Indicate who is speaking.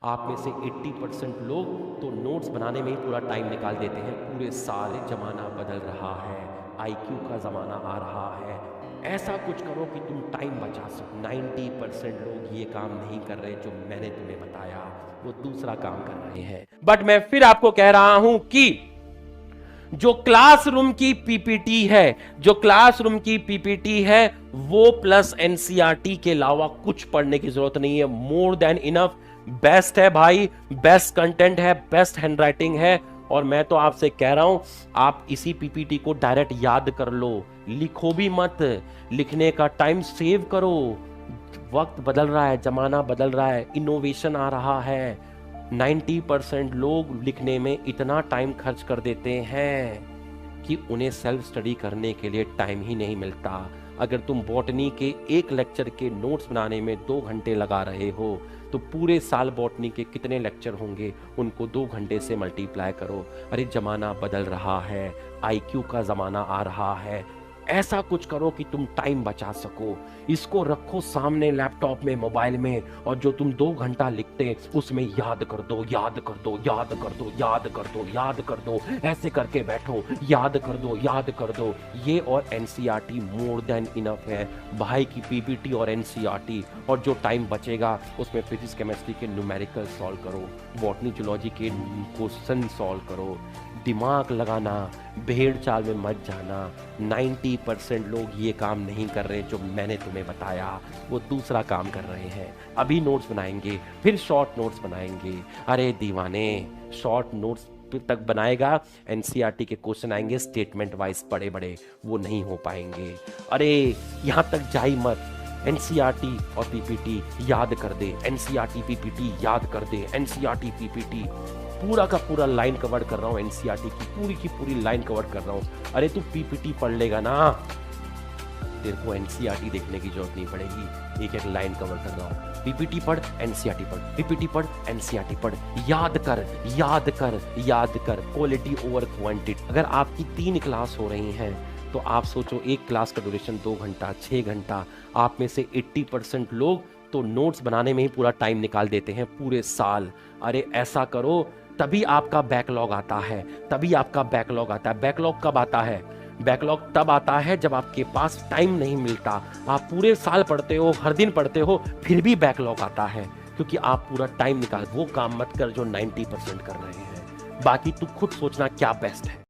Speaker 1: आप में से 80% लोग तो नोट्स बनाने में ही पूरा टाइम निकाल देते हैं पूरे साल। ज़माना बदल रहा है, आईक्यू का ज़माना आ रहा है। ऐसा कुछ करो कि तुम टाइम बचा सको। 90% लोग ये काम नहीं कर रहे जो मैंने तुम्हें बताया, वो दूसरा काम कर रहे हैं। बट मैं फिर आपको कह रहा हूं कि जो क्लासरूम की पीपीटी है, जो क्लासरूम की पीपीटी है वो प्लस एनसीईआरटी के अलावा कुछ पढ़ने की जरूरत नहीं है। More than enough. बेस्ट है भाई, बेस्ट कंटेंट है, बेस्ट हैंडराइटिंग है। और मैं तो आपसे कह रहा हूं आप इसी पीपीटी को डायरेक्ट याद कर लो, लिखो भी मत। लिखने का टाइम सेव करो। वक्त बदल रहा है, जमाना बदल रहा है, इनोवेशन आ रहा है। 90% लोग लिखने में इतना टाइम खर्च कर देते हैं कि उन्हें सेल्फ स्टडी करने के लिए टाइम ही नहीं मिलता। अगर तुम बॉटनी के एक लेक्चर के नोट्स बनाने में 2 घंटे लगा रहे हो तो पूरे साल बॉटनी के कितने लेक्चर होंगे, उनको 2 घंटे से मल्टीप्लाई करो। अरे जमाना बदल रहा है, आईक्यू का जमाना आ रहा है। ऐसा कुछ करो कि तुम टाइम बचा सको। इसको रखो सामने लैपटॉप में, मोबाइल में, और जो तुम 2 घंटा लिखते उसमें याद कर दो, याद कर दो, याद कर दो, याद कर दो, याद कर दो। ऐसे करके बैठो, याद कर दो, याद कर दो। ये और एनसीईआरटी मोर देन इनफ है भाई की पीपीटी और एनसीईआरटी। और जो टाइम बचेगा उसमें फिजिक्स केमिस्ट्री के न्यूमेरिकल सॉल्व करो, बॉटनी जूलॉजी के क्वेश्चन सॉल्व करो। दिमाग लगाना, भेड़ चाल में मत जाना। 90% लोग ये काम नहीं कर रहे जो मैंने तुम्हें बताया, वो दूसरा काम कर रहे हैं। अभी नोट्स बनाएंगे, फिर शॉर्ट नोट्स बनाएंगे। अरे दीवाने, शॉर्ट नोट्स तक बनाएगा, एनसीईआरटी के क्वेश्चन आएंगे स्टेटमेंट वाइज बड़े बड़े, वो नहीं हो पाएंगे। अरे यहां तक जाई मत। एनसीईआरटी और पीपीटी याद कर दे, एनसीईआरटी पीपीटी याद कर दे, एनसीईआरटी पीपीटी। पूरा का पूरा लाइन कवर कर रहा हूं, एनसीईआरटी की पूरी लाइन कवर कर रहा हूं। अरे तू पीपीटी पढ़ लेगा ना, तेरे को एनसीईआरटी देखने की जरूरत नहीं पड़ेगी। एक एक लाइन कवर कर रहा हूं। पीपीटी पढ़, एनसीईआरटी पढ़, पीपीटी पढ़, एनसीईआरटी पढ़। याद कर, याद कर, याद कर। Quality over quantity. अगर आपकी 3 क्लास हो रही हैं तो आप सोचो एक क्लास का ड्यूरेशन 2 घंटा, 6 घंटा। आप में से 80% लोग तो नोट्स बनाने में ही पूरा टाइम निकाल देते हैं पूरे साल। अरे ऐसा करो, तभी आपका बैकलॉग आता है, तभी आपका बैकलॉग आता है। बैकलॉग कब आता है? बैकलॉग तब आता है जब आपके पास टाइम नहीं मिलता। आप पूरे साल पढ़ते हो, हर दिन पढ़ते हो, फिर भी बैकलॉग आता है क्योंकि आप पूरा टाइम निकाल। वो काम मत कर जो 90% कर रहे हैं। बाकी तू खुद सोचना क्या बेस्ट है।